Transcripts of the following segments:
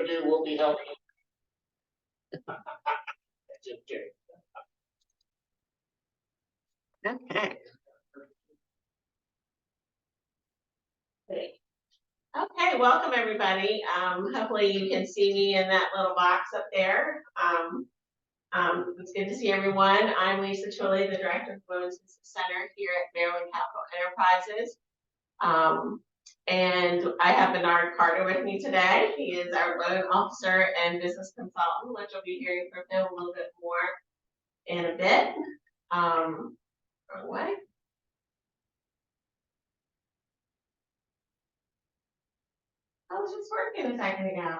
do, we'll be helping. Just kidding. Okay. Okay, welcome everybody. Hopefully you can see me in that little box up there. It's good to see everyone. I'm Lisa Twilley, the Director of the Women's Business Center here at Maryland Capital Enterprises. And I have Bernard Carter with me today. He is our loan officer and business consultant, which you'll be hearing from him a little bit more in a bit. Wrong way. I was just working a second ago.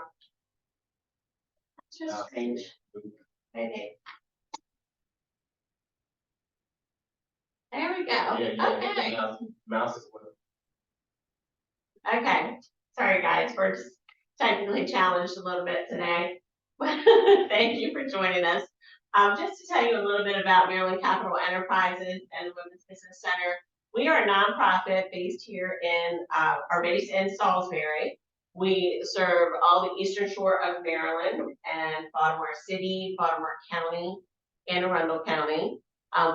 Just strange. Maybe. There we go. Okay. Mouse is one. Okay. Sorry guys, we're just technically challenged a little bit today. Thank you for joining us. Just to tell you a little bit about Maryland Capital Enterprises and the Women's Business Center. We are a nonprofit based here in Salisbury. We serve all the eastern shore of Maryland and Baltimore City, Baltimore County, and Arundel County.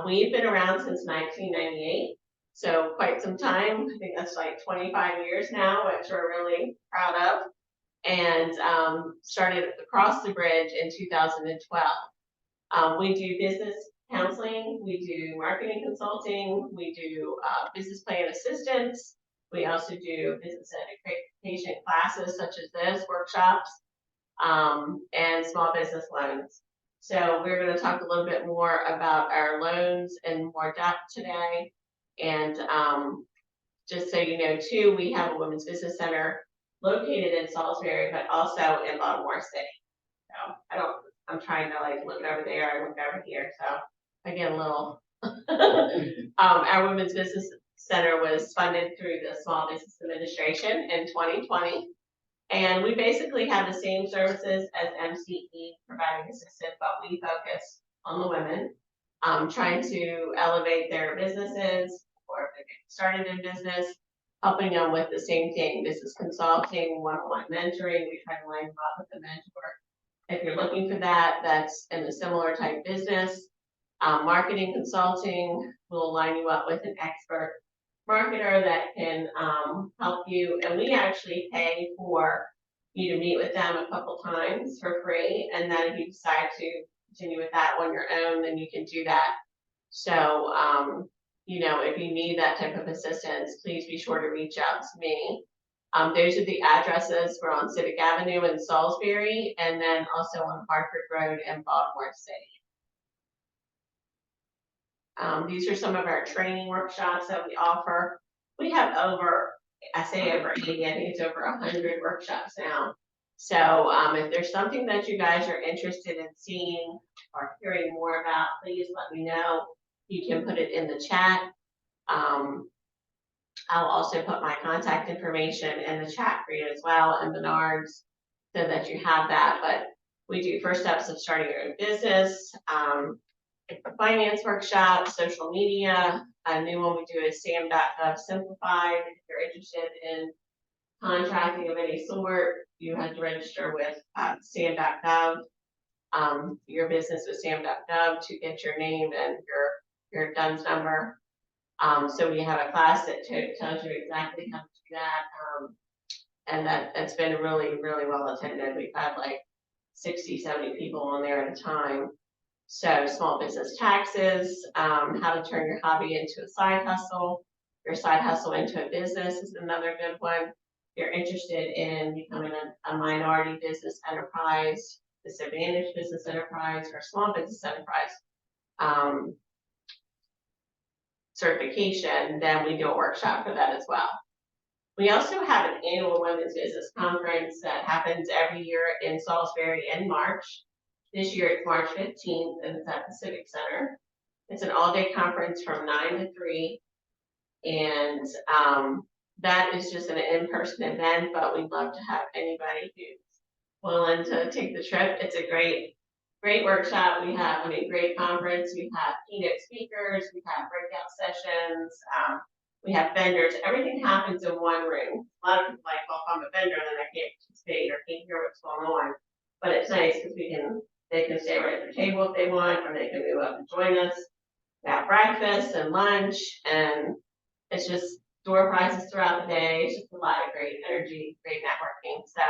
We've been around since 1998, so quite some time. I think that's like 25 years now, which we're really proud of. And started across the bridge in 2012. We do business counseling, we do marketing consulting, we do business plan assistance. We also do business education classes such as this, workshops, and small business loans. So we're going to talk a little bit more about our loans in more depth today. And just so you know too, we have a women's business center located in Salisbury, but also in Baltimore City. So I'm trying to like look over there and look over here. So I get a little, our women's business center was funded through the Small Business Administration in 2020. And we basically have the same services as MCE, providing assistance, but we focus on the women, trying to elevate their businesses or if they're getting started in business, helping them with the same thing, business consulting, one-on-one mentoring. We try to line them up with a mentor. If you're looking for that, that's in a similar type business. Marketing consulting will line you up with an expert marketer that can help you. And we actually pay for you to meet with them a couple times for free. And then if you decide to continue with that on your own, then you can do that. So, you know, if you need that type of assistance, please be sure to reach out to me. Those are the addresses. We're on Civic Avenue in Salisbury, and then also on Hartford Road in Baltimore City. These are some of our training workshops that we offer. We have over 80, I think it's over 100 workshops now. So if there's something that you guys are interested in seeing or hearing more about, please let me know. You can put it in the chat. I'll also put my contact information in the chat for you as well, and Bernard's, so that you have that. But we do first steps of starting your own business, finance workshop, social media. A new one we do is SAM.gov Simplified. If you're interested in contracting of any sort, you have to register with SAM.gov, your business with SAM.gov to get your name and your DUNS number. So we have a class that tells you exactly how to do that. And that's been really, really well attended. We've had like 60, 70 people on there at a time. So small business taxes, how to turn your hobby into a side hustle, your side hustle into a business is another good one. If you're interested in becoming a minority business enterprise, disadvantaged business enterprise, or small business enterprise certification, then we do a workshop for that as well. We also have an annual women's business conference that happens every year in Salisbury in March. This year it's March 15th and it's at the Civic Center. It's an all-day conference from 9 to 3. And that is just an in-person event, but we'd love to have anybody who's willing to take the trip. It's a great workshop. We have a great conference. We have keynote speakers. We have breakout sessions. We have vendors. Everything happens in one room. A lot of people are like, well, if I'm a vendor, then I can't participate or can't hear what's going on. But it's nice because they can stay right at the table if they want, or they can move up and join us. We have breakfast and lunch, and it's just door prizes throughout the day. It's just a lot of great energy, great networking. So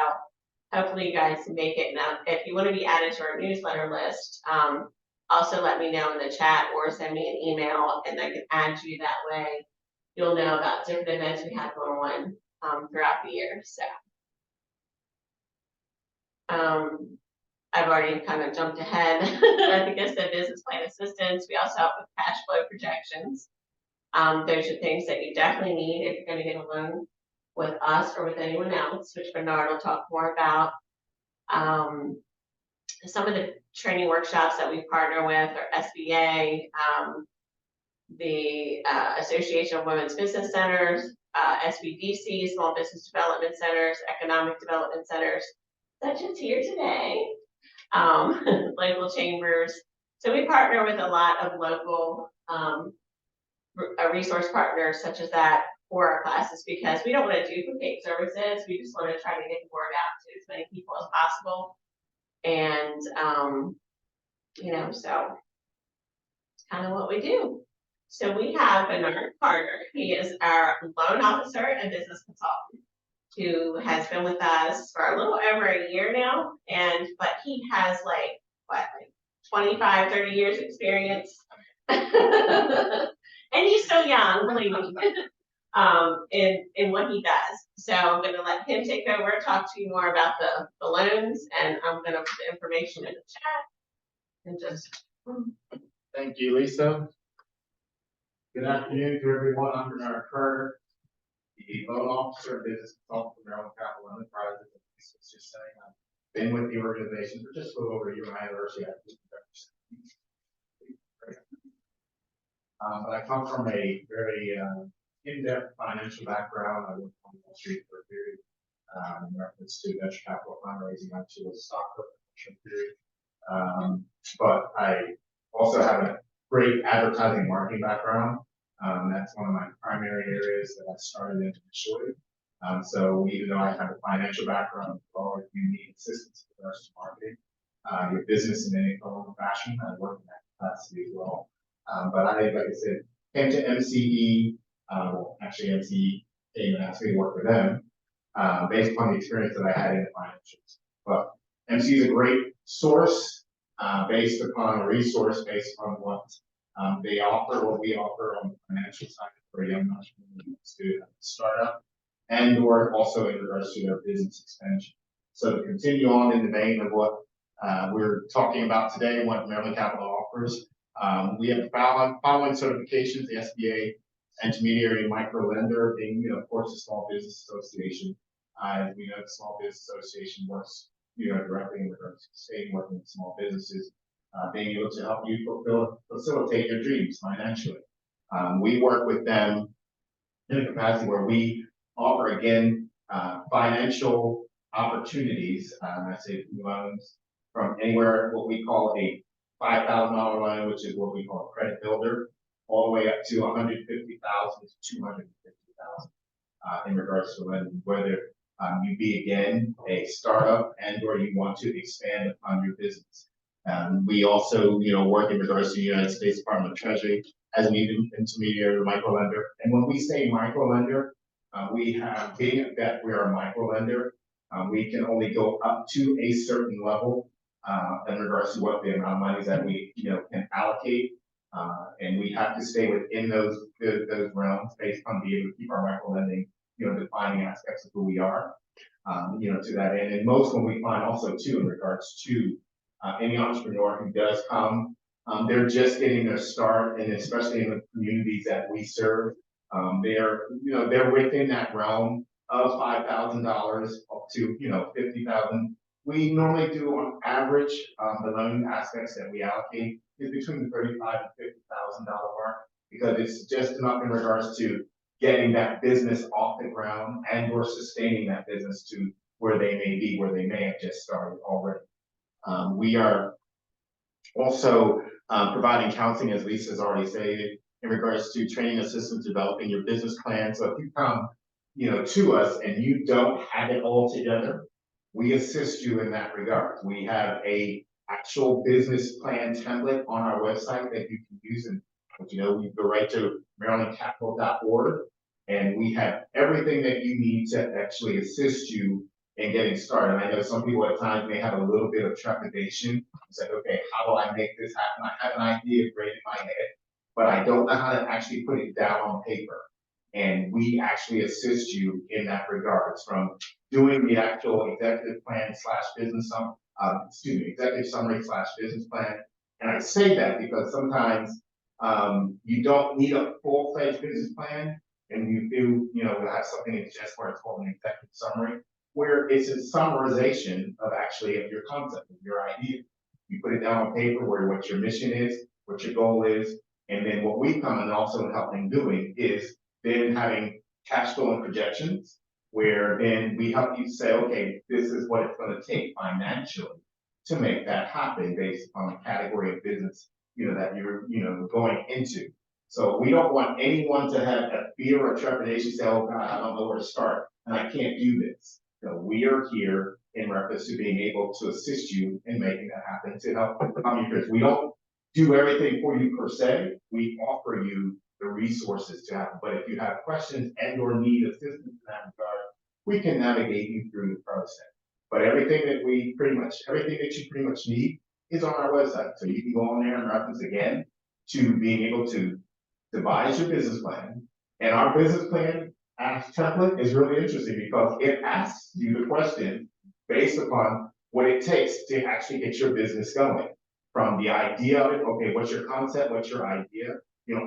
hopefully you guys can make it. Now, if you want to be added to our newsletter list, also let me know in the chat or send me an email and I can add you that way. You'll know about different events we have going on throughout the year. So I've already kind of jumped ahead. I think I said business plan assistance. We also help with cash flow projections. Those are things that you definitely need if you're going to get a loan with us or with anyone else, which Bernard will talk more about. Some of the training workshops that we partner with are SBA, the Association of Women's Business Centers, SBDC, Small Business Development Centers, Economic Development Centers, such as here today, local chambers. So we partner with a lot of local resource partners such as that for our classes, because we don't want to duplicate services. We just want to try to get the word out to as many people as possible. And, you know, so it's kind of what we do. So we have Bernard Carter. He is our loan officer and business consultant who has been with us for a little over a year now. But he has like 25, 30 years experience. And he's so young, believe me, in what he does. So I'm going to let him take over, talk to you more about the loans, and I'm going to put the information in the chat. And just thank you, Lisa. Good afternoon to everyone. I'm Bernard Carter, the loan officer and business consultant for Maryland Capital Enterprises. Lisa was just saying I've been with the organization for just a little over a year. My anniversary. But I come from a very in-depth financial background. I worked on Wall Street for a period in reference to venture capital fundraising up to a stock period. But I also have a great advertising marketing background. That's one of my primary areas that I started in initially. So even though I have a financial background, if you need assistance with regards to marketing, your business in any form or fashion, I work in that capacity as well. But like I said, came to MCE, well, actually MCE came and asked me to work for them, based upon the experience that I had in the financials. But MCE is a great source, based upon a resource, based on what they offer, what we offer on the financial side for a young entrepreneur to start up, and or also in regards to their business expansion. So to continue on in the vein of what we're talking about today, what Maryland Capital offers, we have the following certifications: the SBA Intermediary Micro Lender, being, of course, the Small Business Association. As we know, the Small Business Association works, directly in regards to state working with small businesses, being able to help you facilitate your dreams financially. We work with them in a capacity where we offer, again, financial opportunities. I say loans from anywhere, what we call a $5,000 loan, which is what we call a credit builder, all the way up to $150,000 to $250,000 in regards to lending, whether you be, again, a startup and or you want to expand upon your business. We also, work in regards to the United States Department of Treasury as an intermediary microlender. And when we say microlender, we have, being that we are a microlender, we can only go up to a certain level in regards to what the amount of money that we, can allocate. And we have to stay within those realms based on being able to keep our microlending, defining aspects of who we are, to that end. And most when we find also too, in regards to any entrepreneur who does come, they're just getting their start, and especially in the communities that we serve, they're within that realm of $5,000 up to, $50,000. We normally do on average, the loan aspects that we allocate is between the $35,000 and $50,000 mark, because it's just enough in regards to getting that business off the ground and or sustaining that business to where they may be, where they may have just started already. We are also providing counseling, as Lisa's already stated, in regards to training assistance, developing your business plan. So if you come, to us and you don't have it all together, we assist you in that regard. We have a actual business plan template on our website that you can use, and you go right to marylandcapital.org, and we have everything that you need to actually assist you in getting started. And I know some people at times may have a little bit of trepidation. It's like, okay, how do I make this happen? I have an idea great in my head, but I don't know how to actually put it down on paper. And we actually assist you in that regards, from doing the actual executive plan slash business executive summary slash business plan. And I say that because sometimes you don't need a full-fledged business plan, and you do, we'll have something in just where it's called an executive summary, where it's a summarization of your concept, of your idea. You put it down on paper where what your mission is, what your goal is, and then what we come and also helping doing is then having cash flow and projections, where then we help you say, okay, this is what it's going to take financially to make that happen based upon the category of business, that you're, going into. So we don't want anyone to have a fear or trepidation, say, oh God, I don't know where to start, and I can't do this. So we are here in reference to being able to assist you in making that happen, to help become your business. We don't do everything for you per se. We offer you the resources to happen. But if you have questions and or need assistance in that regard, we can navigate you through the process. But everything that you pretty much need is on our website. So you can go on there and reference again to being able to devise your business plan. And our business plan template is really interesting because it asks you the question based upon what it takes to actually get your business going. From the idea of it, okay, what's your concept, what's your idea,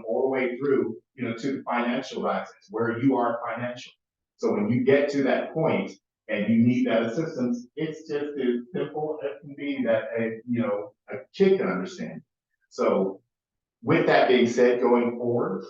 all the way through, to the financial access, where you are financial. So when you get to that point and you need that assistance, it's just as simple as can be that a kid can understand. So with that being said, going forward,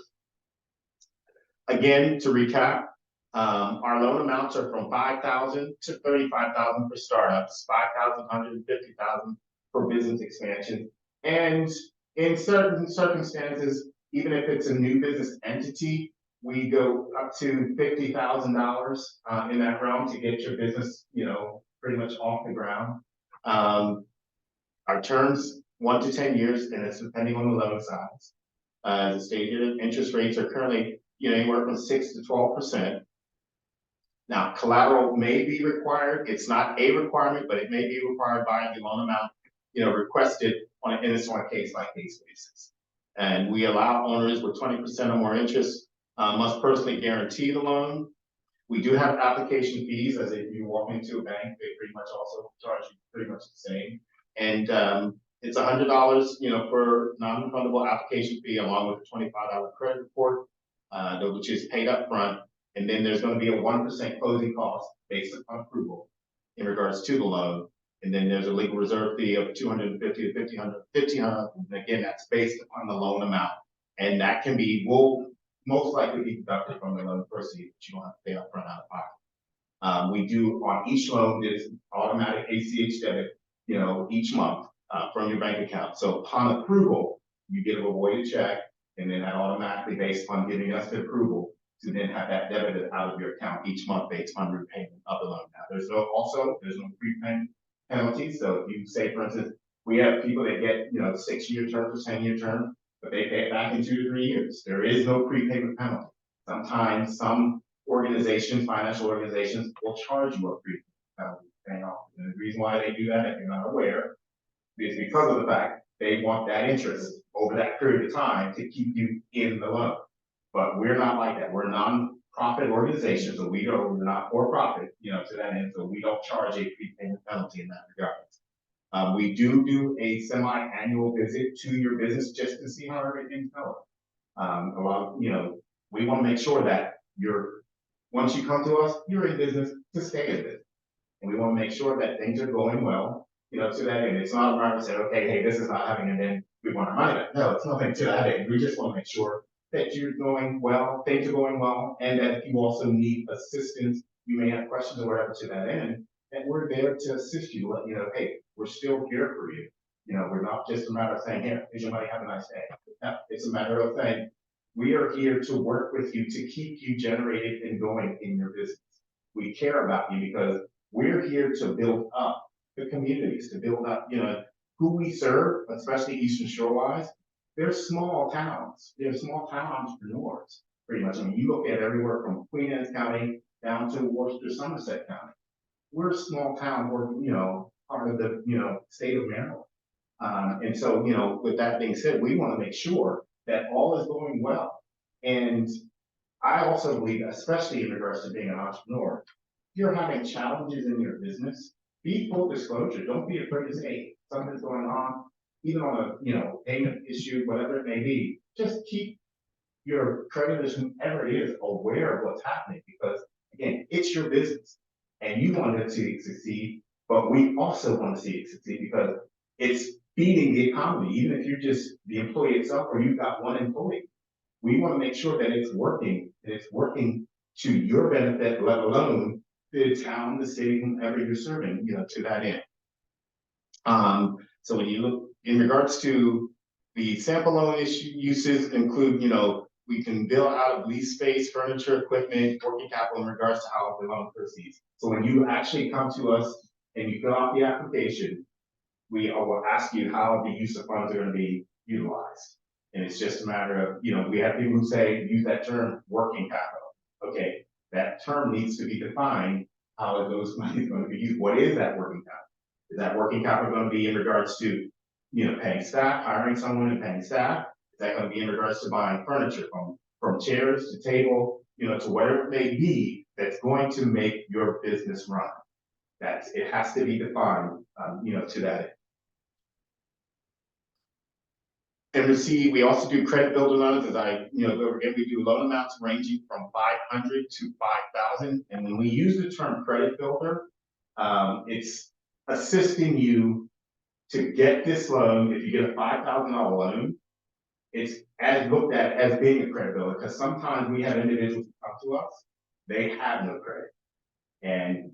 again, to recap, our loan amounts are from $5,000 to $35,000 for startups, $5,000, $150,000 for business expansion. And in certain circumstances, even if it's a new business entity, we go up to $50,000 in that realm to get your business, pretty much off the ground. Our terms, 1 to 10 years, and it's depending on the loan size. As stated, interest rates are currently, anywhere from 6 to 12%. Now, collateral may be required. It's not a requirement, but it may be required by the loan amount, requested and it's on a case-by-case basis. And we allow owners with 20% or more interest must personally guarantee the loan. We do have application fees, as if you walk into a bank, they pretty much also charge you pretty much the same. And it's $100, for non-refundable application fee, along with a $25 credit report, which is paid up front. And then there's going to be a 1% closing cost based upon approval in regards to the loan. And then there's a legal reserve fee of $250 to $1,500. And again, that's based upon the loan amount. And that will most likely be deducted from the loan proceeds, but you don't have to pay up front out of pocket. We do on each loan, there's automatic ACH debit, each month from your bank account. So upon approval, you get a voided check, and then that automatically, based upon giving us the approval, to then have that debited out of your account each month based on repayment of the loan. Now, there's no prepayment penalty. So if you say, for instance, we have people that get 6-year terms or 10-year term, but they pay it back in 2 to 3 years. There is no prepayment penalty. Sometimes some financial organizations, will charge you a prepayment penalty paying off. And the reason why they do that, if you're not aware, is because of the fact they want that interest over that period of time to keep you in the loan. But we're not like that. We're a non-profit organization, so we're not for profit, to that end. So we don't charge a prepayment penalty in that regard. We do a semi-annual visit to your business just to see how everything's going. We want to make sure that once you come to us, you're in business to stay in business. And we want to make sure that things are going well, to that end. It's not a matter of saying, okay, hey, this is not happening, and then we want our money back. No, it's nothing to that end. We just want to make sure that you're going well, things are going well, and that if you also need assistance, you may have questions or whatever to that end, that we're there to assist you, let you know, hey, we're still here for you. We're not just a matter of saying, here, here's your money, have a nice day. No, it's a matter of saying, we are here to work with you to keep you generated and going in your business. We care about you because We're here to build up the communities, to build up, who we serve, especially Eastern Shore wise. They're small towns. They're small town entrepreneurs, pretty much. I mean, you look at everywhere from Queen Anne's County down to Worcester, Somerset County. We're a small town. We're, part of the, state of Maryland. And so, with that being said, we want to make sure that all is going well. And I also believe, especially in regards to being an entrepreneur, if you're having challenges in your business, be full disclosure. Don't be afraid to say, hey, something's going on, even on a, payment issue, whatever it may be. Just keep your creditors, whoever it is, aware of what's happening, because again, it's your business and you want it to succeed, but we also want to see it succeed because it's feeding the economy, even if you're just the employee itself or you've got one employee. We want to make sure that it's working to your benefit, let alone the town, the city, whomever you're serving, to that end. So when you look in regards to the sample loan uses include, we can bill out of lease space, furniture, equipment, working capital in regards to how the loan proceeds. So when you actually come to us and you fill out the application, we will ask you how the use of funds are going to be utilized. And it's just a matter of, we have people who say, use that term, working capital. Okay, that term needs to be defined, how those money is going to be used. What is that working capital? Is that working capital going to be in regards to, paying staff, hiring someone and paying staff? Is that going to be in regards to buying furniture from chairs to table, to whatever it may be that's going to make your business run? It has to be defined, to that end. MCE, we also do credit builder loans, as I, go over again, we do loan amounts ranging from 500 to 5,000. And when we use the term credit builder, it's assisting you to get this loan. If you get a $5,000 loan, it's as looked at as being a credit builder, because sometimes we have individuals who come to us, they have no credit. And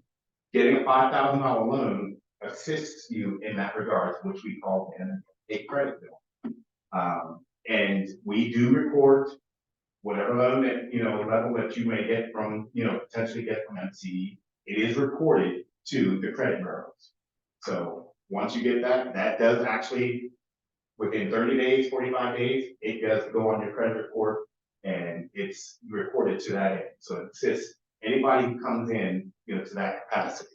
getting a $5,000 loan assists you in that regard, which we call a credit bill. And we do report whatever loan that, level that you may get from, potentially get from MCE. It is reported to the credit bureaus. So once you get that, that does actually, within 30 days, 45 days, it does go on your credit report and it's reported to that end. So it assists anybody who comes in, to that capacity.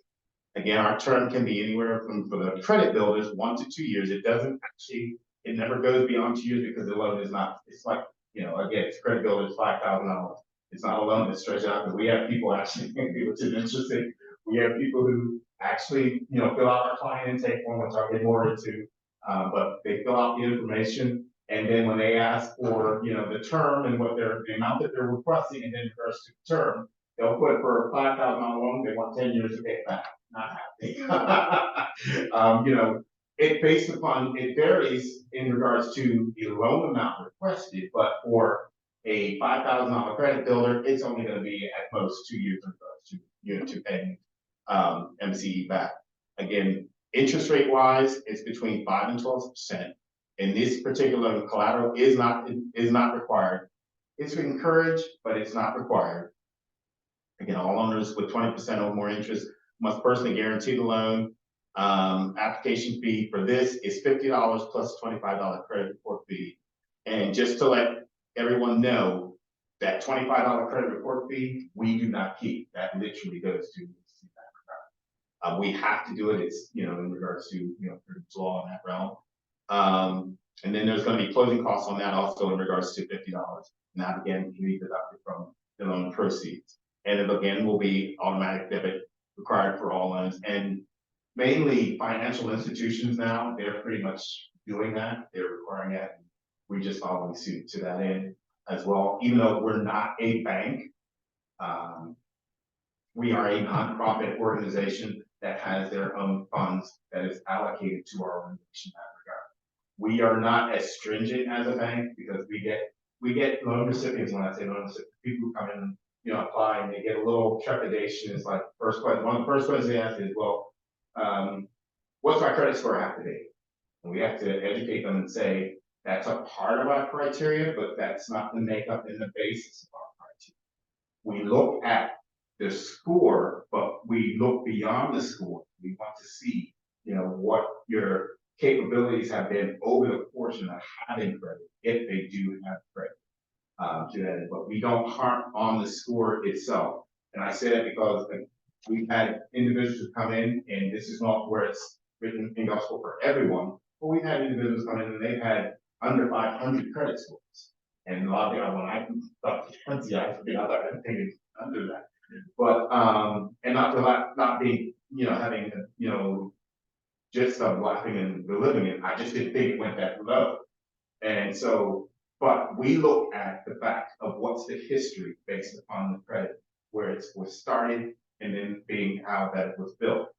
Again, our term can be anywhere from, for the credit builders, 1 to 2 years. It doesn't actually, it never goes beyond 2 years because the loan is not, it's like, again, it's credit builder is $5,000. It's not a loan that's stretched out, because we have people actually, which is interesting. We have people who actually, fill out our client intake form, which I'll get more into, but they fill out the information. And then when they ask for, the term and the amount that they're requesting, and then regards to the term, they'll put for a $5,000 loan, they want 10 years to pay it back. Not happening. It varies in regards to the loan amount requested, but for a $5,000 credit builder, it's only going to be at most 2 years in regards to paying MCE back. Again, interest rate wise, it's between 5 and 12%. And this particular collateral is not required. It's encouraged, but it's not required. Again, all owners with 20% or more interest must personally guarantee the loan. Application fee for this is $50 plus $25 credit report fee. And just to let everyone know, that $25 credit report fee, we do not keep. That literally goes to that. We have to do it. It's, in regards to, law in that realm. And then there's going to be closing costs on that also in regards to $50. Now, again, can be deducted from the loan proceeds. And it again will be automatic debit required for all loans. And mainly financial institutions now, they're pretty much doing that. They're requiring that. We just following suit to that end as well. Even though we're not a bank, we are a nonprofit organization that has their own funds that is allocated to our organization in that regard. We are not as stringent as a bank, because we get loan recipients. When I say loan recipients, people who come in, apply, and they get a little trepidation. It's like one of the first questions they ask is, well, what's my credit score have to be? And we have to educate them and say, that's a part of our criteria, but that's not the makeup and the basis of our criteria. We look at the score, but we look beyond the score. We want to see, what your capabilities have been over the portion of having credit, if they do have credit. To that, but we don't harp on the score itself. And I say that because we've had individuals come in, and this is not where it's written in gospel for everyone, but we've had individuals come in and they've had under 500 credit scores. And a lot of people, when I thought 20, I thought anything under that. But and not being, having just laughing and belittling it, I just didn't think it went that low. And so, but we look at the fact of what's the history based upon the credit, where it was started and then being how that it was built.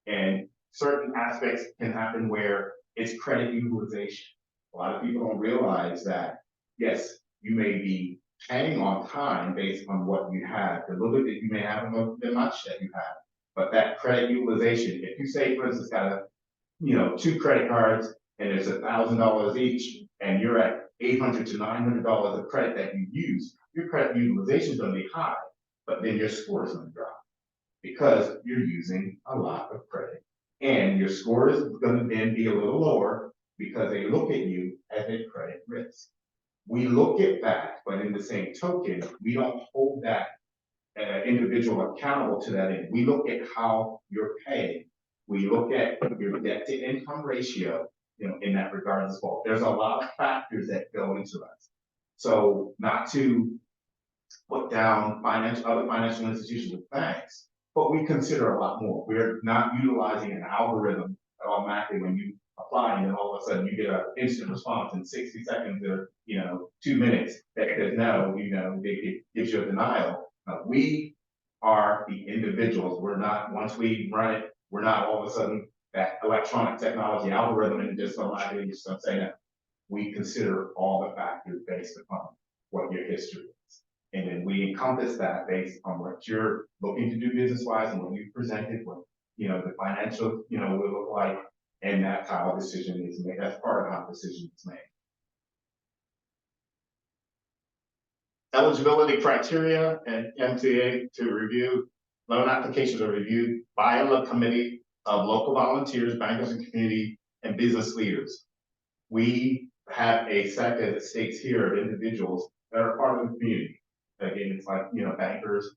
And certain aspects can happen where it's credit utilization. A lot of people don't realize that, yes, you may be paying on time based on what you have, the little bit that you may have and the much that you have. But that credit utilization, if you say, for instance, got a 2 credit cards and it's $1,000 each, and you're at $800 to $900 of credit that you use, your credit utilization is going to be high, but then your score is going to drop because you're using a lot of credit. And your score is going to then be a little lower because they look at you as a credit risk. We look at that, but in the same token, we don't hold that individual accountable to that end. We look at how you're paying. We look at your debt to income ratio, in that regard as well. There's a lot of factors that go into us. So not to put down other financial institutions and banks, but we consider a lot more. We're not utilizing an algorithm automatically when you apply, and then all of a sudden you get an instant response in 60 seconds or 2 minutes that says no, it gives you a denial. We are the individuals. We're not, once we run it, we're not all of a sudden that electronic technology algorithm and just automatically just say that. We consider all the factors based upon what your history is. And then we encompass that based on what you're looking to do business-wise and what you presented, what the financial, will look like, and that's how a decision is made. That's part of how a decision is made. Eligibility criteria and MCE to review. Loan applications are reviewed by a committee of local volunteers, bankers, and community and business leaders. We have a set, as it states here, of individuals that are part of the community. Again, it's like, bankers,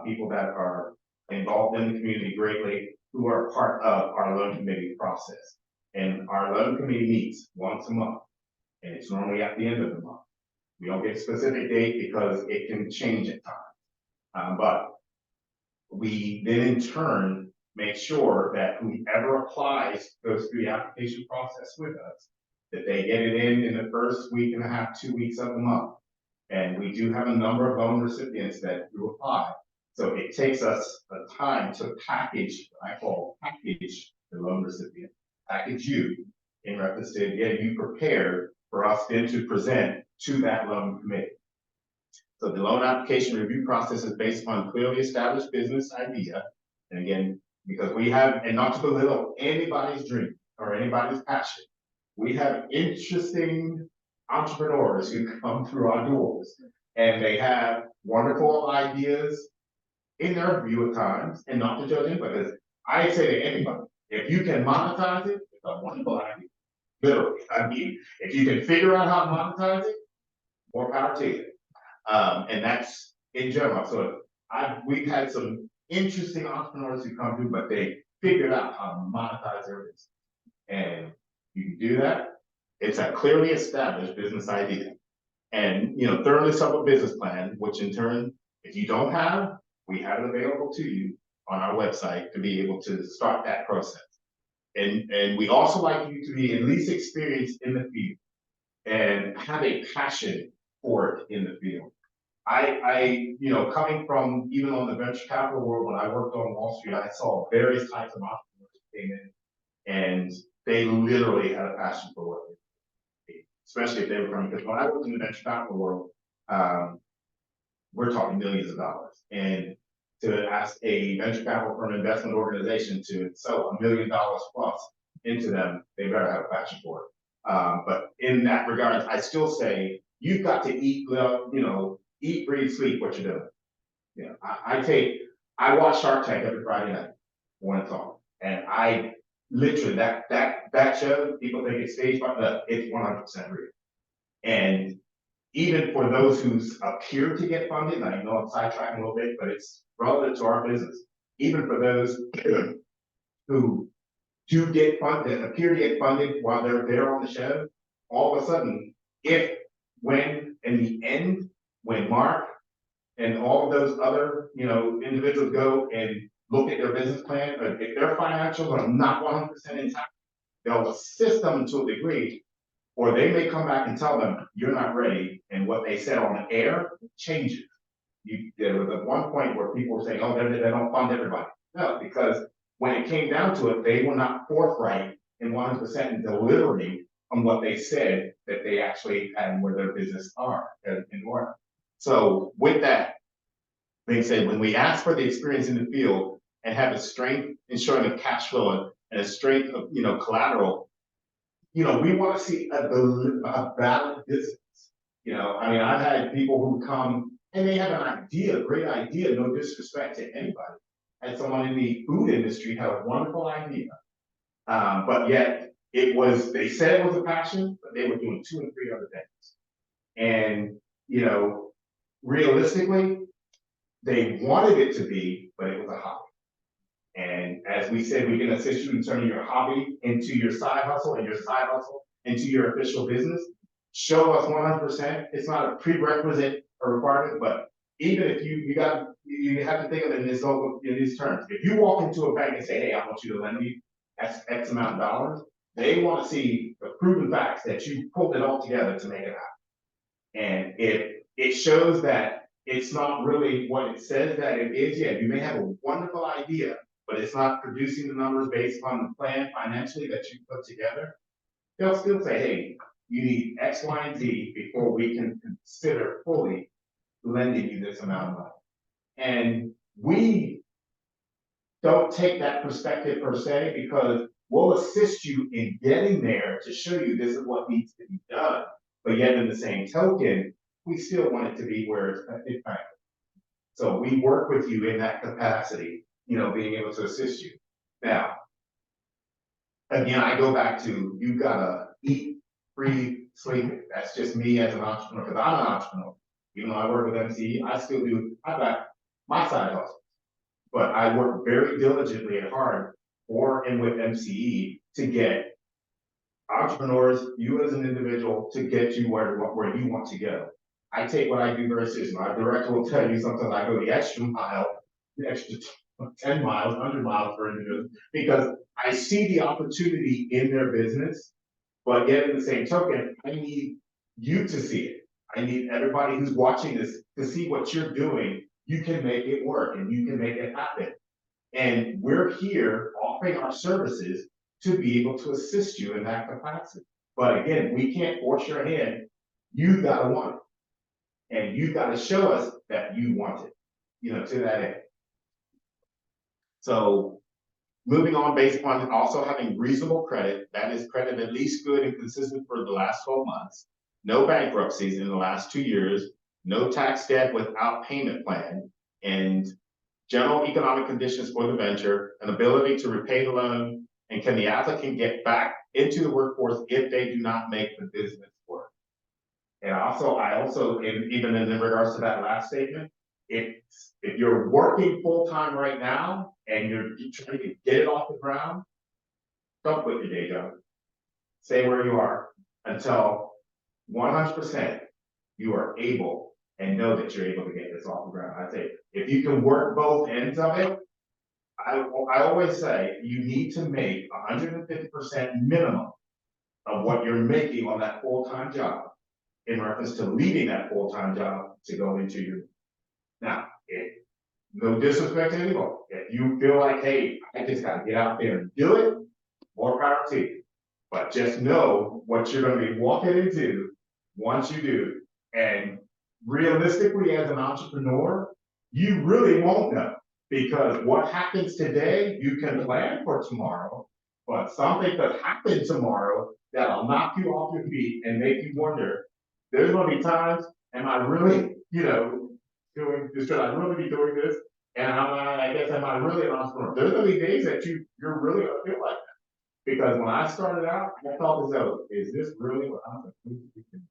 people that are involved in the community greatly, who are part of our loan committee process. And our loan committee meets once a month, and it's normally at the end of the month. We don't get a specific date because it can change at times. But we then in turn make sure that whoever applies goes through the application process with us, that they get it in the first week and a half, 2 weeks of the month. And we do have a number of loan recipients that do apply. So it takes us a time to package, I call package the loan recipient, package you in reference to getting you prepared for us then to present to that loan committee. So the loan application review process is based on clearly established business idea. And again, because we have, and not to belittle anybody's dream or anybody's passion, we have interesting entrepreneurs who come through our doors and they have wonderful ideas in their view at times, and not to judge anybody, because I say to anybody, if you can monetize it, it's a wonderful idea. Literally, I mean, if you can figure out how to monetize it, more power to you. And that's in general. So we've had some interesting entrepreneurs who come through, but they figured out how to monetize their business. And you can do that. It's a clearly established business idea. And thoroughly settled business plan, which in turn, if you don't have, we have it available to you on our website to be able to start that process. And we also like you to be at least experienced in the field and have a passion for it in the field. I coming from even on the venture capital world, when I worked on Wall Street, I saw various types of entrepreneurs who came in and they literally had a passion for what they did, especially if they were coming, because when I worked in the venture capital world, we're talking millions of dollars. And to ask a venture capital firm investment organization to sell $1 million plus into them, they better have a passion for it. But in that regard, I still say you've got to eat, eat, breathe, sleep what you're doing. I take I watch Shark Tank every Friday night when it's on, and I literally that show. People think it's staged, but it's 100% real. And even for those who appear to get funded, and I know I'm sidetracking a little bit, but it's relevant to our business. Even for those who do get funded, appear to get funded while they're there on the show, all of a sudden, when in the end, when Mark and all of those other, individuals go and look at their business plan, or if their financials are not 100% intact, they'll assist them to a degree, or they may come back and tell them, you're not ready, and what they said on the air changes. There was at one point where people were saying, oh, they don't fund everybody. No, because when it came down to it, they were not forthright in 100% in delivering on what they said that they actually had where their business are in order. So with that being said, when we ask for the experience in the field and have a strength in showing a cash flow and a strength of collateral, we want to see a valid business. I've had people who come and they have an idea, a great idea, no disrespect to anybody. And someone in the food industry had a wonderful idea, but yet they said it was a passion, but they were doing 2 and 3 other things. And, realistically, they wanted it to be, but it was a hobby. And as we said, we can assist you in turning your hobby into your side hustle and your side hustle into your official business. Show us 100%. It's not a prerequisite or requirement, but even if you have to think of it in these terms. If you walk into a bank and say, hey, I want you to lend me X amount of dollars, they want to see the proven facts that you pulled it all together to make it happen. And if it shows that it's not really what it says that it is, yeah, you may have a wonderful idea, but it's not producing the numbers based on the plan financially that you put together, they'll still say, hey, you need X, Y, and Z before we can consider fully lending you this amount of money. And we don't take that perspective per se, because we'll assist you in getting there to show you this is what needs to be done. But yet in the same token, we still want it to be where it's effective. So we work with you in that capacity, being able to assist you. Now, again, I go back to, you've got to eat, breathe, sleep. That's just me as an entrepreneur, because I'm an entrepreneur. Even though I work with MCE, I've got my side hustle. But I work very diligently and hard for and with MCE to get entrepreneurs, you as an individual, to get you where you want to go. I take what I do very seriously. My director will tell you sometimes I go the extra mile, the extra 10 miles, 100 miles for individuals, because I see the opportunity in their business, but yet in the same token, I need you to see it. I need everybody who's watching this to see what you're doing. You can make it work and you can make it happen. And we're here offering our services to be able to assist you in that capacity. But again, we can't force your hand. You've got to want it. And you've got to show us that you want it, to that end. So moving on, based upon also having reasonable credit, that is credit at least good and consistent for the last 12 months, no bankruptcies in the last 2 years, no tax debt without payment plan, and general economic conditions for the venture, an ability to repay the loan, and can the applicant get back into the workforce if they do not make the business work? And I also, even in regards to that last statement, if you're working full-time right now and you're trying to get it off the ground, don't quit your day job. Stay where you are until 100% you are able and know that you're able to get this off the ground. I say, if you can work both ends of it, I always say you need to make 150% minimum of what you're making on that full-time job in reference to leaving that full-time job to go into your. Now, no disrespect to anyone. If you feel like, hey, I just got to get out there and do it, more power to you. But just know what you're going to be walking into once you do. And realistically, as an entrepreneur, you really won't know, because what happens today, you can plan for tomorrow, but something could happen tomorrow that'll knock you off your feet and make you wonder, there's going to be times, am I really, doing this? Should I really be doing this? And I guess am I really an entrepreneur? There's gonna be days that you're really gonna feel like that. Because when I started out, I thought as though, is this really what I'm supposed to be doing?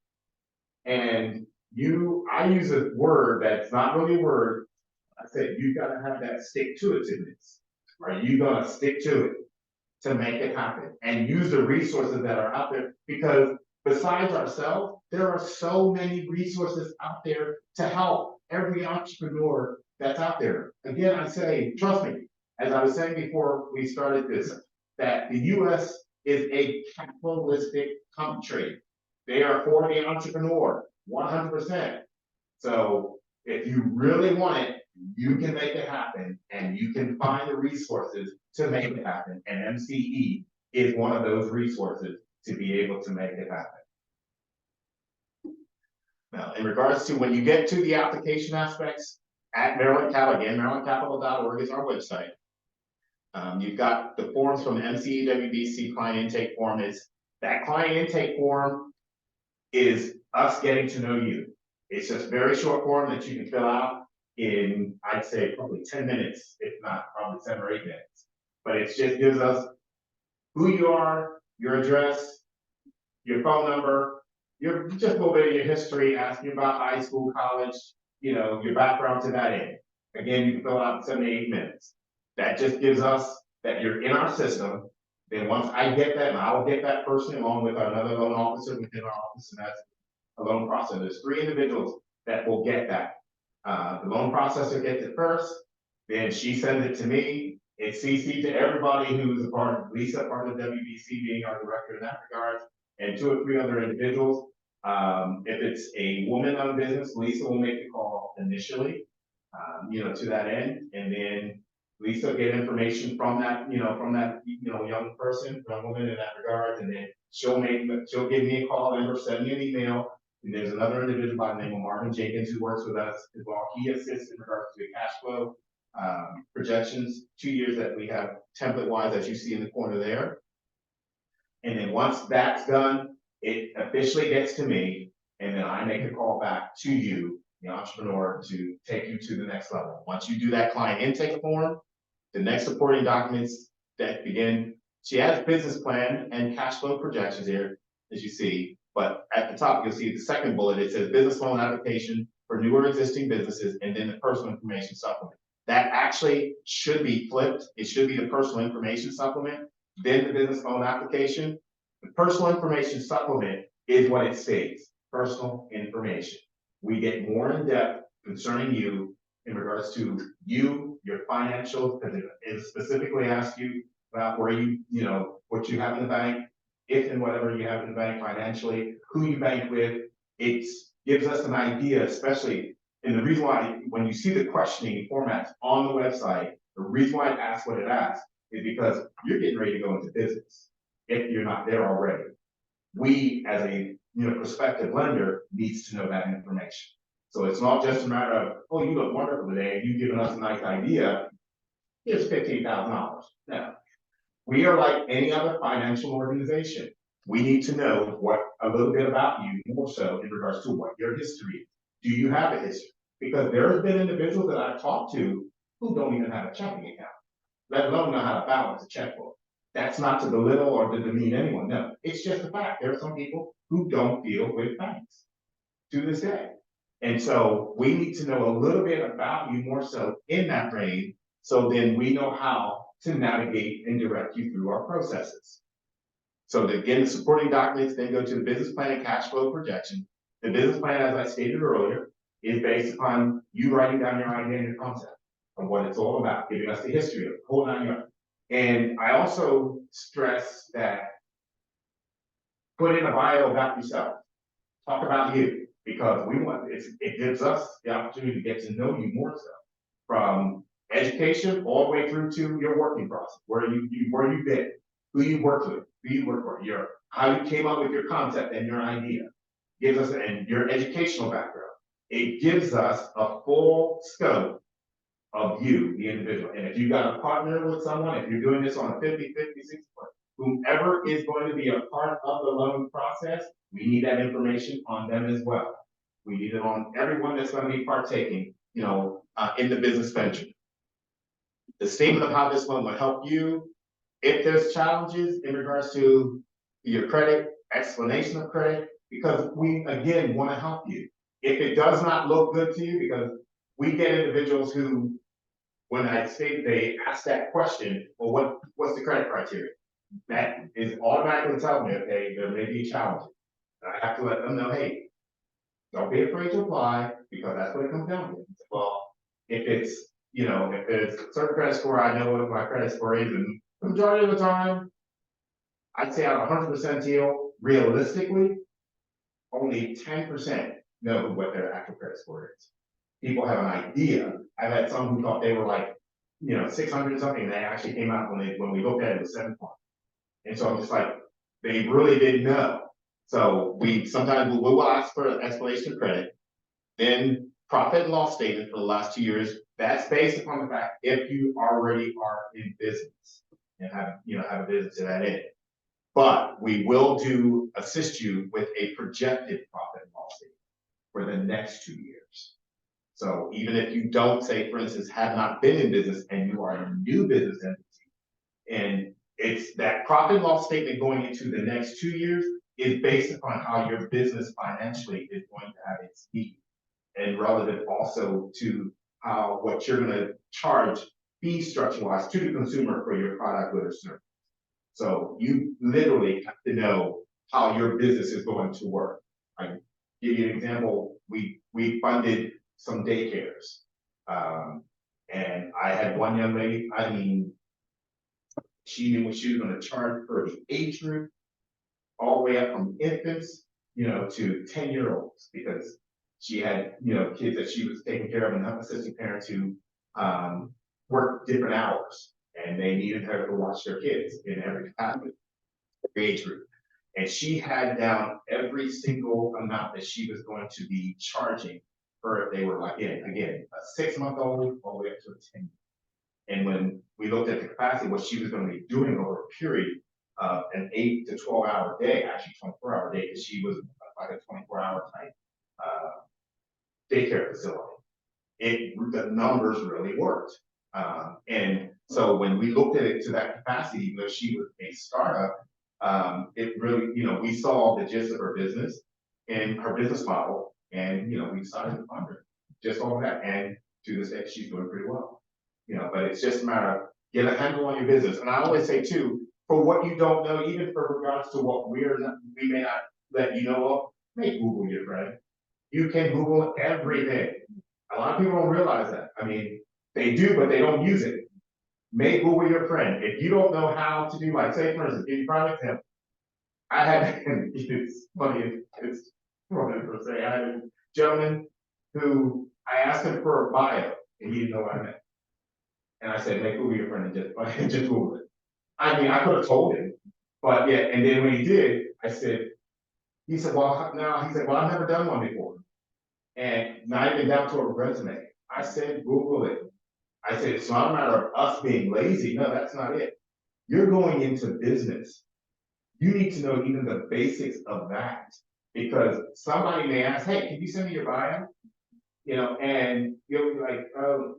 And I use a word that's not really a word. I said, you gotta have that stick to itiveness. Are you gonna stick to it to make it happen and use the resources that are out there? Because besides ourselves, there are so many resources out there to help every entrepreneur that's out there. Again, I say, trust me, as I was saying before we started this, that the US is a capitalistic country. They are for the entrepreneur, 100%. So if you really want it, you can make it happen and you can find the resources to make it happen. And MCE is one of those resources to be able to make it happen. Now, in regards to when you get to the application aspects at Maryland Capital, again, marylandcapital.org is our website. You've got the forms from the MCE WBC client intake form. That client intake form is us getting to know you. It's just a very short form that you can fill out in, I'd say, probably 10 minutes, if not probably 7 or 8 minutes. But it just gives us who you are, your address, your phone number, just a little bit of your history, asking about high school, college, your background to that end. Again, you can fill it out in 7 to 8 minutes. That just gives us that you're in our system. Then once I get that, and I will get that person along with another loan officer within our office, and that's a loan processor. There's 3 individuals that will get that. The loan processor gets it first, then she sends it to me. It's CC to everybody who's a part of Lisa, part of WBC, being our director in that regard, and 2 or 3 other individuals. If it's a woman-owned business, Lisa will make the call initially, to that end, and then Lisa will get information from that, young person, young woman in that regard, and then she'll give me a call and send me an email. And there's another individual by the name of Marvin Jenkins who works with us as well. He assists in regards to the cash flow projections, 2 years that we have template-wise, as you see in the corner there. And then once that's done, it officially gets to me, and then I make a call back to you, the entrepreneur, to take you to the next level. Once you do that client intake form, the next supporting documents that begin, she has business plan and cash flow projections here, as you see, but at the top, you'll see the second bullet, it says business loan application for new or existing businesses, and then the personal information supplement. That actually should be flipped. It should be the personal information supplement, then the business loan application. The personal information supplement is what it states, personal information. We get more in depth concerning you in regards to you, your financials, because it specifically asks you about where what you have in the bank, if and whatever you have in the bank financially, who you bank with. It gives us an idea, especially, and the reason why when you see the questioning formats on the website, the reason why it asks what it asks is because you're getting ready to go into business if you're not there already. We, as a prospective lender, needs to know that information. So it's not just a matter of, oh, you look wonderful today, and you've given us a nice idea, here's $15,000. No. We are like any other financial organization. We need to know a little bit about you, more so in regards to what your history is. Do you have a history? Because there have been individuals that I've talked to who don't even have a checking account, let alone know how to balance a checkbook. That's not to belittle or to demean anyone. No, it's just a fact. There are some people who don't deal with banks to this day. And so we need to know a little bit about you more so in that vein, so then we know how to navigate and direct you through our processes. So again, the supporting documents then go to the business plan and cash flow projection. The business plan, as I stated earlier, is based upon you writing down your idea and your concept of what it's all about, giving us the history of it, whole 9 yards. And I also stress that put in a bio about yourself. Talk about you, because it gives us the opportunity to get to know you more so, from education all the way through to your working process, where you've been, who you worked with, who you work for, how you came up with your concept and your idea. Gives us, and your educational background. It gives us a full scope of you, the individual. And if you've got a partner with someone, if you're doing this on a 50-50, 60, whomever is going to be a part of the loan process, we need that information on them as well. We need it on everyone that's going to be partaking, in the business venture. the statement of how this loan will help you. If there's challenges in regards to your credit, explanation of credit, because we, again, want to help you. If it does not look good to you, because we get individuals who, when I say they ask that question, well, what's the credit criteria? That is automatically telling me, okay, there may be challenges. And I have to let them know, hey, don't be afraid to apply, because that's what it comes down to. Well, if it's, if there's a certain credit score, I know what my credit score is, and the majority of the time, I'd say out of 100% deal, realistically, only 10% know what their actual credit score is. People have an idea. I've had some who thought they were like, 600 something, and they actually came out when we looked at it, it was 7 point. And so I'm just like, they really didn't know. So sometimes we will ask for an explanation of credit, then profit and loss statement for the last 2 years. That's based upon the fact if you already are in business and have a business to that end. But we will assist you with a projected profit and loss statement for the next 2 years. So even if you don't, say, for instance, have not been in business and you are a new business entity, and it's that profit and loss statement going into the next 2 years is based upon how your business financially is going to have its need, and relative also to what you're going to charge fee structure wise to the consumer for your product or service. So you literally have to know how your business is going to work. I give you an example. We funded some daycares, and I had one young lady. I mean, she knew what she was going to charge for the age group, all the way up from infants, to 10-year-olds, because she had, kids that she was taking care of and assisting parents who worked different hours, and they needed her to watch their kids in every capacity, age group. And she had down every single amount that she was going to be charging for if they were, like, again, a 6-month-old all the way up to a 10. And when we looked at the capacity, what she was going to be doing over a period of an 8 to 12-hour day, actually 24-hour day, because she was like a 24-hour type daycare facility. The numbers really worked. And so when we looked at it to that capacity, even though she was a startup, it really, we saw the gist of her business and her business model, and, we decided to fund her. Just all that. And to this day, she's doing pretty well. But it's just a matter of get a handle on your business. And I always say too, for what you don't know, even for regards to what we may not let you know of, make Google your friend. You can Google everything. A lot of people don't realize that. I mean, they do, but they don't use it. Make Google your friend. If you don't know how to do, like, say, for instance, give you a prime example. I had, it's funny, it's funny per se. I had a gentleman who I asked him for a bio, and he didn't know what I meant. And I said, make Google your friend and just Google it. I mean, I could have told him, but yeah. And then when he did, he said, well, I've never done one before. And not even down to a resume. I said, Google it. I said, it's not a matter of us being lazy. No, that's not it. You're going into business. You need to know even the basics of that, because somebody may ask, hey, can you send me your bio? And you'll be like, oh,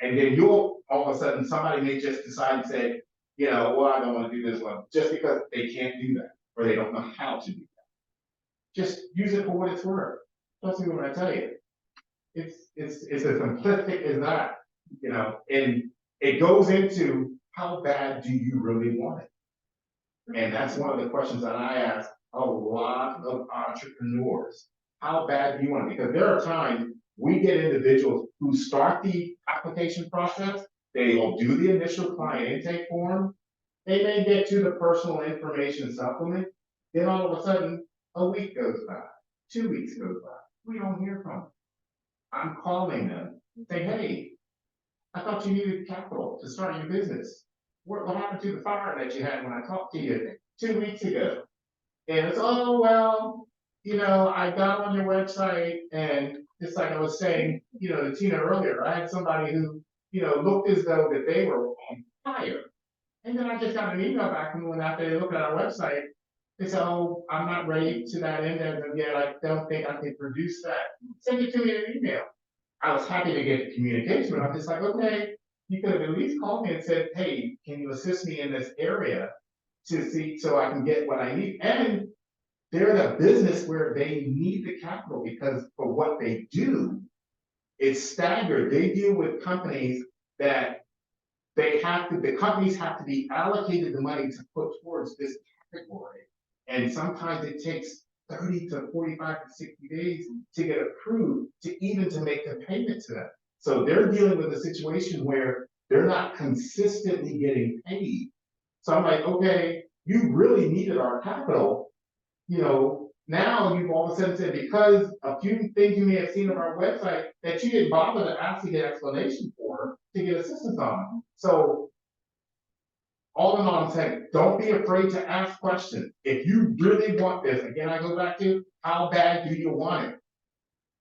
and then you'll, all of a sudden, somebody may just decide and say, well, I don't want to do this one, just because they can't do that, or they don't know how to do that. Just use it for what it's worth. Trust me when I tell you, it's as simplistic as that, and it goes into how bad do you really want it? And that's one of the questions that I ask a lot of entrepreneurs. How bad do you want it? Because there are times we get individuals who start the application process, they will do the initial client intake form, they may get to the personal information supplement, then all of a sudden, a week goes by, 2 weeks goes by, we don't hear from them. I'm calling them, say, hey, I thought you needed capital to start your business. What happened to the fire that you had when I talked to you 2 weeks ago? And it's, oh, well, I got on your website, and just like I was saying, to Tina earlier, I had somebody who, looked as though that they were on fire. And then I just got an email back from them after they looked at our website. They said, oh, I'm not ready to that end as of yet. I don't think I can produce that. Send it to me in an email. I was happy to get the communication, but I'm just like, okay, you could have at least called me and said, hey, can you assist me in this area to see, so I can get what I need? And they're in a business where they need the capital because for what they do, it's staggered. They deal with companies that the companies have to be allocated the money to put towards this category. And sometimes it takes 30 to 45 to 60 days to get approved to make the payment to them. So they're dealing with a situation where they're not consistently getting paid. So I'm like, okay, you really needed our capital. Now you've all of a sudden said, because a few things you may have seen on our website that you didn't bother to ask to get explanation for, to get assistance on. So all in all, I'm saying, don't be afraid to ask questions. If you really want this, again, I go back to, how bad do you want it?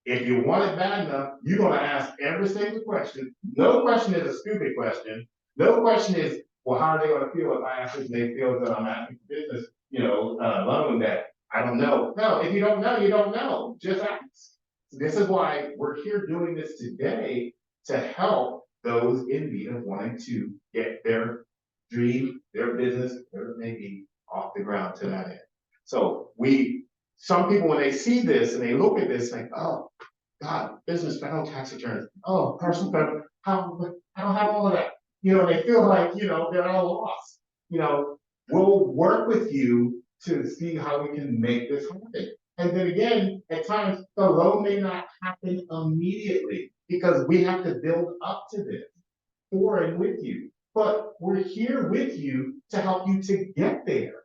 If you want it bad enough, you're going to ask every single question. No question is a stupid question. No question is, well, how are they going to feel if I ask this and they feel that I'm asking for business, loan that I don't know. No, if you don't know, you don't know. Just ask. This is why we're here doing this today, to help those in need of wanting to get their dream, their business, whatever it may be, off the ground to that end. So some people, when they see this and they look at this, think, oh, God, business, federal tax returns, oh, personal federal, I don't have all of that. They feel like, they're all lost. We'll work with you to see how we can make this happen. And then again, at times, the loan may not happen immediately because we have to build up to this for and with you. But we're here with you to help you to get there.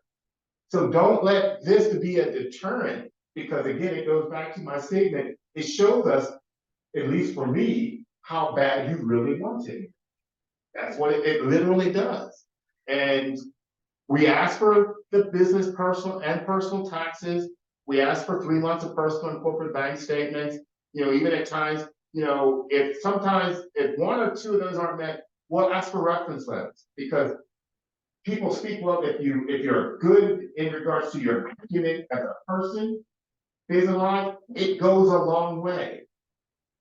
So don't let this to be a deterrent, because again, it goes back to my statement. It shows us, at least for me, how bad you really want it. That's what it literally does. And we ask for the business, personal taxes. We ask for 3 months of personal and corporate bank statements. Even at times, if one or two of those aren't met, we'll ask for reference letters, because people speak well if you're good in regards to your acumen as a person, life, it goes a long way.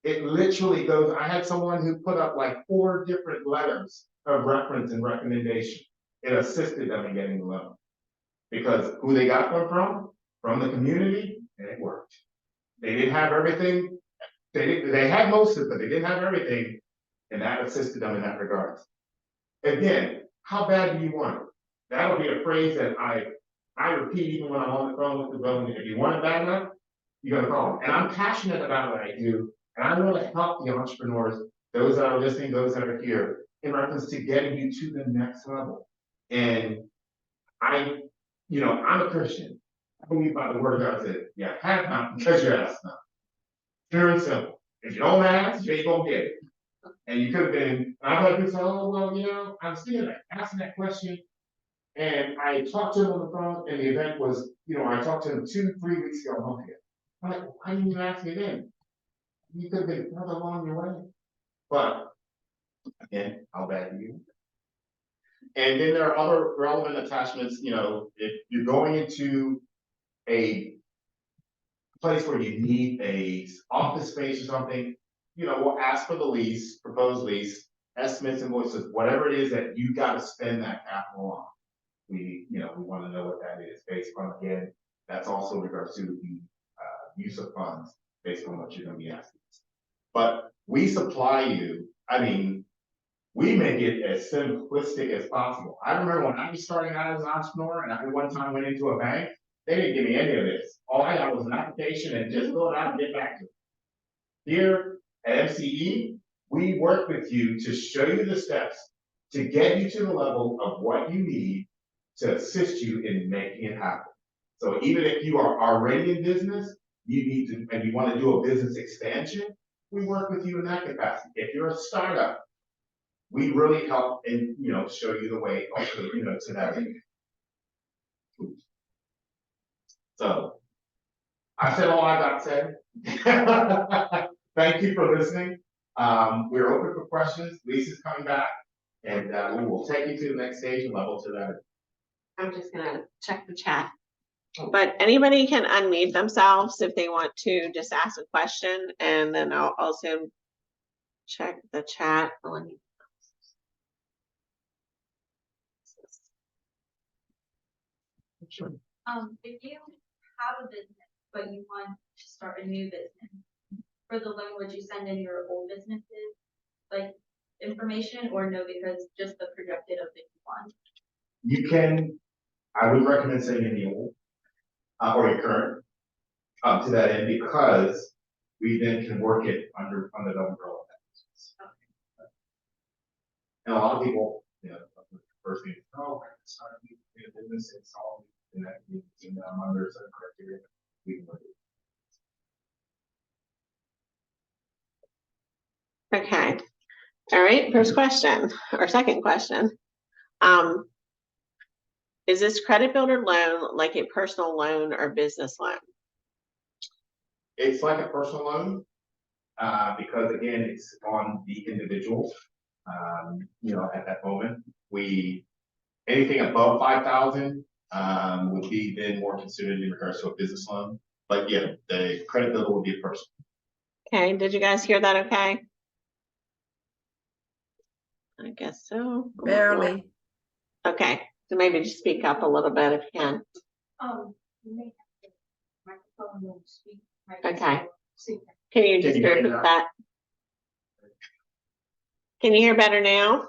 It literally goes. I had someone who put up like 4 different letters of reference and recommendation. It assisted them in getting the loan, because who they got them from the community, and it worked. They didn't have everything. They had most of it, but they didn't have everything, and that assisted them in that regard. Again, how bad do you want it? That'll be a phrase that I repeat even when I'm on the phone with the building. If you want it bad enough, you're gonna call them. And I'm passionate about what I do, and I want to help the entrepreneurs, those that are listening, those that are here, in reference to getting you to the next level. And I'm a Christian. I believe by the word of God said, you have not because you ask not. Pure and simple. If you don't ask, you ain't gonna get it. And you could have been, I've had people say, oh, well, I was thinking of asking that question. And I talked to him on the phone, and the event was, I talked to him 2-3 weeks ago. I'm like, why didn't you ask me then? You could have been further along your way. But again, how bad do you? And then there are other relevant attachments. If you're going into a place where you need a office space or something, we'll ask for the lease, proposed lease, estimates, invoices, whatever it is that you got to spend that capital on. We want to know what that is based on, again, that's also in regards to the use of funds based on what you're going to be asking. But we supply you, we make it as simplistic as possible. I remember when I was starting out as an entrepreneur, and I one time went into a bank, they didn't give me any of this. All I got was an application and just go out and get back to it. Here at MCE, we work with you to show you the steps to get you to the level of what you need to assist you in making it happen. So even if you are already in business, and you want to do a business expansion, we work with you in that capacity. If you're a startup, we really help and show you the way also, to that end. So I said all I got said. Thank you for listening. We're open for questions. Lisa's coming back, and we will take you to the next stage and level to that. I'm just gonna check the chat. But anybody can unmute themselves if they want to just ask a question, and then I'll also check the chat. Sure. If you have a business, but you want to start a new business, for the loan, would you send in your old businesses, like, information, or no, because just the projected of the new one? You can, I would recommend sending in the old, or your current, to that end, because we then can work it under the umbrella of that business. And a lot of people, you know, the first thing, oh, I can start a new business, it's all, and that means, you know, I'm under a certain criteria, we can work it. Okay. All right, first question or second question. Is this credit builder loan like a personal loan or business loan? It's like a personal loan, because again, it's on the individual. You know, at that moment, anything above 5,000, would be then more considered in regards to a business loan. But yeah, the credit builder would be a person. Okay, did you guys hear that okay? I guess so. Barely. Okay, so maybe just speak up a little bit if you can. You may have to microphone and speak. Okay. See. Can you just Can you hear me repeat now? that? Can you hear better now?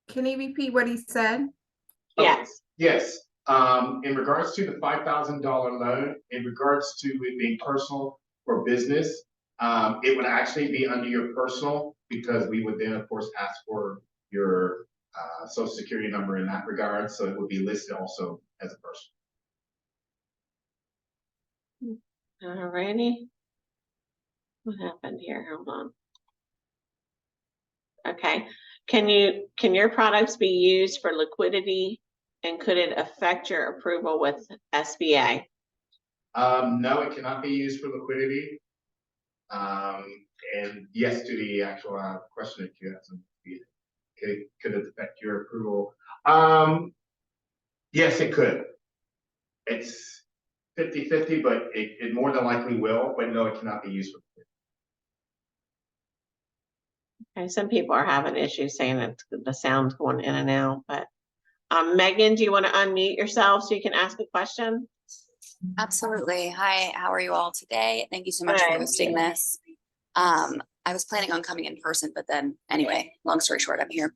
Can he repeat what he said? Yes. Yes, in regards to the $5,000 loan, in regards to it being personal or business, it would actually be under your personal, because we would then, of course, ask for your social security number in that regard, so it would be listed also as a person. Alrighty. What happened here? Hold on. Okay, can your products be used for liquidity, and could it affect your approval with SBA? No, it cannot be used for liquidity. And yes, to the actual question that you asked, could it affect your approval? Yes, it could. It's 50-50, but it more than likely will, but no, it cannot be used for liquidity. Okay, some people are having issues saying that the sound's going in and out, but Megan, do you want to unmute yourself so you can ask a question? Absolutely. Hi, how are you all today? Thank you so much for Hi. hosting this. I was planning on coming in person, but then anyway, long story short, I'm here.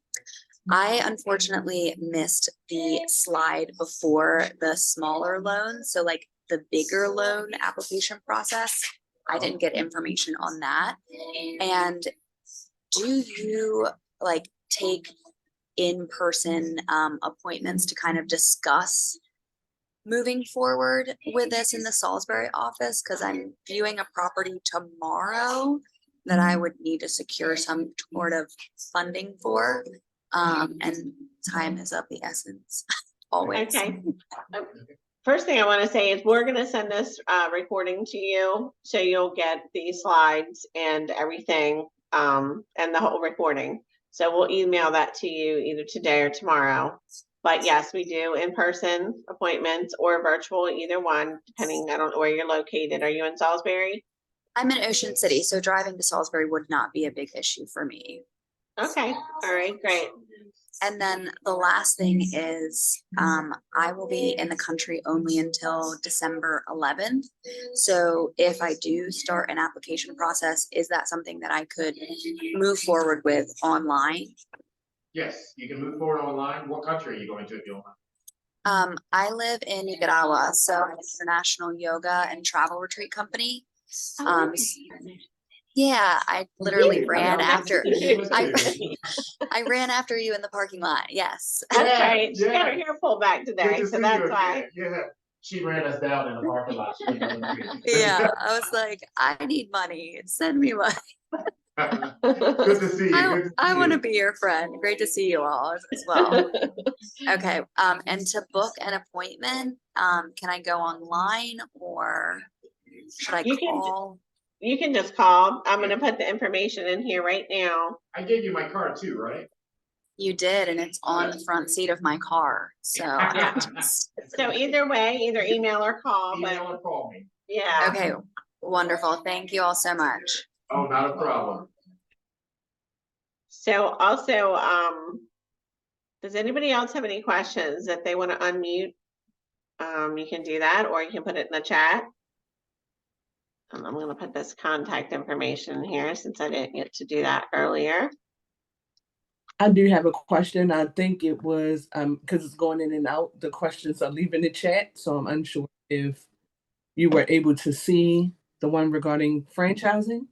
I unfortunately missed the slide before the smaller loan. So like the bigger loan application process, I didn't get information on that. And do you like take in-person appointments to kind of discuss moving forward with this in the Salisbury office? Because I'm viewing a property tomorrow that I would need to secure some sort of funding for. And time is of the essence, always. Okay. First thing I want to say is we're going to send this recording to you, so you'll get the slides and everything, and the whole recording. So we'll email that to you either today or tomorrow. But yes, we do in-person appointments or virtual, either one, depending, I don't know where you're located. Are you in Salisbury? I'm in Ocean City, so driving to Salisbury would not be a big issue for me. Okay, all right, great. And then the last thing is, I will be in the country only until December 11th. So if I do start an application process, is that something that I could move forward with online? Yes, you can move forward online. What country are you going to if you don't mind? I live in Nicaragua, so I'm an international yoga and travel retreat company. Yeah, I literally ran after I ran after you in the parking lot. Yes. That's right. She got her Yeah. hair pulled back Good today, to so see that's you why. again. Yeah, she ran us down in the parking lot. Yeah, I was like, I need money. Send me money. Good to see you. I want to be your friend. Great to see you all as well. Okay. And to book an appointment, can I go online or should I call? You can just call. I'm going to put the information in here right now. I gave you my card too, right? You did, and it's on the front seat of my car. So Yeah. So either way, either email or call. Email But or call me. yeah. okay, wonderful. Thank you all so much. Oh, not a problem. So also, does anybody else have any questions that they want to unmute? You can do that, or you can put it in the chat. And I'm gonna put this contact information here since I didn't get to do that earlier. I do have a question. I think it was because it's going in and out. The questions are leaving the chat, so I'm unsure if you were able to see the one regarding franchising.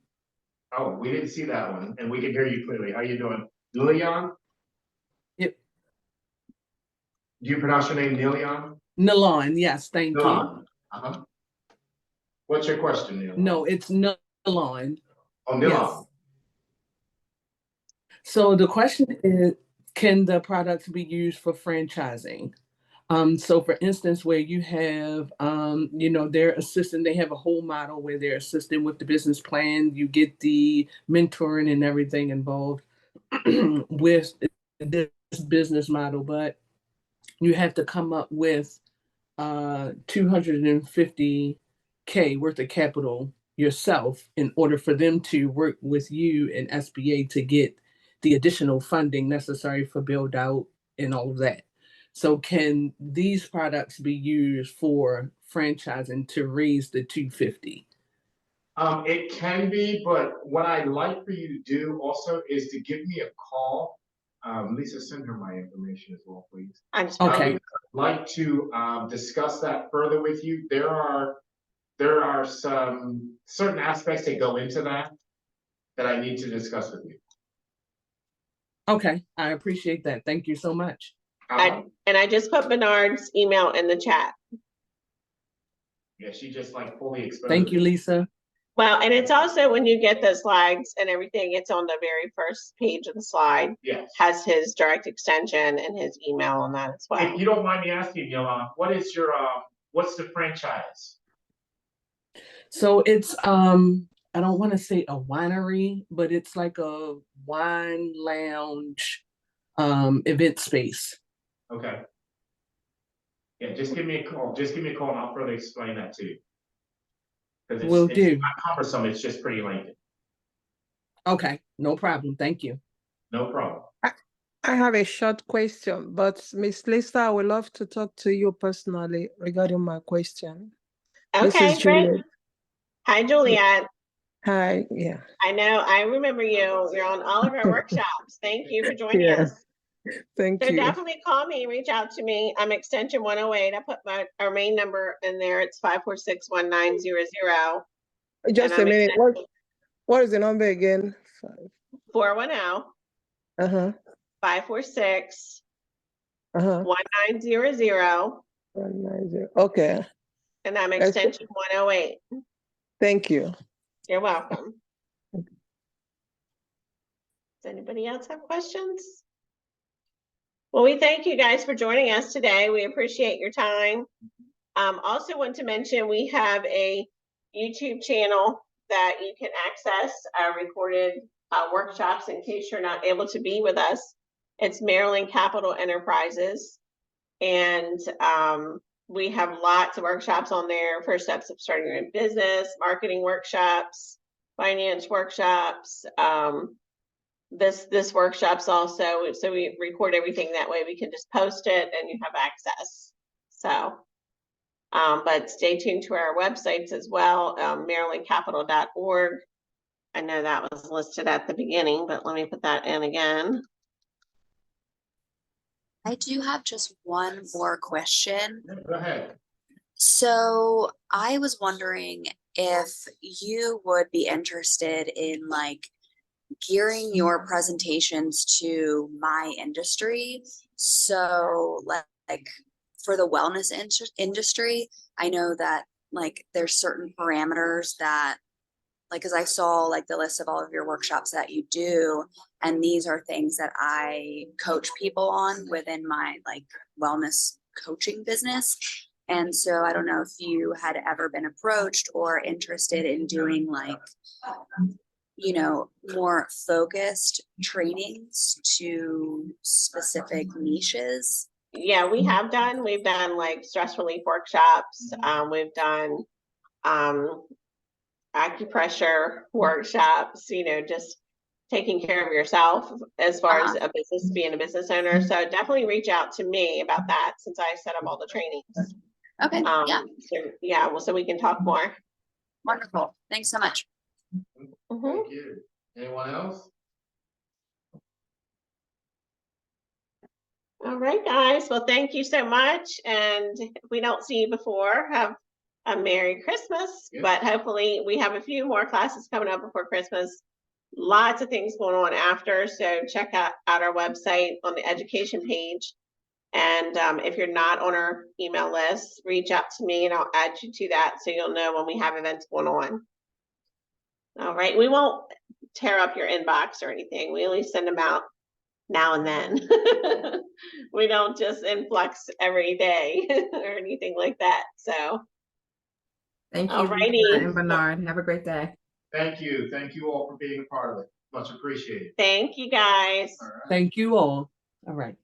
Oh, we didn't see that one, and we can hear you clearly. How you doing? Leon? Yep. Do you pronounce your name Leon? Nalon, yes, thank you. Leon. Uh-huh. What's your question, Leon? No, it's Nalon. Oh, Leon. Yes. So the question is, can the products be used for franchising? So for instance, where you have, their assistant, they have a whole model where they're assisting with the business plan, you get the mentoring and everything involved with this business model, but you have to come up with 250K worth of capital yourself in order for them to work with you and SBA to get the additional funding necessary for build out and all of that. So can these products be used for franchising to raise the 250? It can be, but what I'd like for you to do also is to give me a call. Lisa, send her my information as well, please. Okay. I'd like to discuss that further with you. There are some certain aspects that go into that I need to discuss with you. Okay, I appreciate that. Thank you so much. And I just put Bernard's email in the chat. Yeah, she just like fully exposed. Thank you, Lisa. Well, and it's also when you get the slides and everything, it's on the very first page of the slide. Yes. Has his direct extension and his email on that as well. If you don't mind me asking, Yolanda, what is your what's the franchise? So it's I don't want to say a winery, but it's like a wine lounge event space. Okay. Yeah, just give me a call. Just give me a call and I'll further explain that to you. Because Will it's do. not cumbersome, it's just pretty lengthy. Okay, no problem. Thank you. No problem. I have a short question, but Miss Lisa, I would love to talk to you personally regarding my question. This Okay, is great. Juliet. Hi, Juliet. Hi, yeah. I remember you. You're on all of our workshops. Thank you for joining Yeah. us. Thank So you. definitely call me, reach out to me. I'm extension 108. I put our main number in there. It's 546-1900. Just a minute. What is the number again? 410 Uh-huh. 546 Uh-huh. 1900. 190. Okay. And I'm extension 108. Thank you. You're welcome. Does anybody else have questions? Well, we thank you guys for joining us today. We appreciate your time. Also want to mention we have a YouTube channel that you can access recorded workshops in case you're not able to be with us. It's Maryland Capital Enterprises. And we have lots of workshops on there. First steps of starting your own business, marketing workshops, finance workshops. This workshops also, so we record everything that way we can just post it and you have access. So, but stay tuned to our websites as well, marylandcapital.org. I know that was listed at the beginning, but let me put that in again. I do have just one more question. Go ahead. So I was wondering if you would be interested in like gearing your presentations to my industry. So like for the wellness industry, I know that like there's certain parameters that like, as I saw like the list of all of your workshops that you do, and these are things that I coach people on within my like wellness coaching business. And so I don't know if you had ever been approached or interested in doing like, you know, more focused trainings to specific niches. Yeah, we've done like stress relief workshops. We've done acupressure workshops, you know, just taking care of yourself as far as a business, being a business owner. So definitely reach out to me about that since I set up all the trainings. Okay, yeah, Yeah, well, so we can talk more. wonderful. Thanks so much. Mhm. Thank you. Anyone else? All right, guys. Well, thank you so much. And if we don't see you before, have a Merry Christmas. Yeah. But hopefully we have a few more classes coming up before Christmas. Lots of things going on after. So check out our website on the education page. And if you're not on our email list, reach out to me and I'll add you to that so you'll know when we have events going on. All right. We won't tear up your inbox or anything. We only send them out now and then. We don't just influx every day or anything like that. So, Thank you, Alrighty. Lisa and Bernard. Have a great day. Thank you. Thank you all for being a part of it. Much appreciated. thank you guys. All right. Thank you all. All right.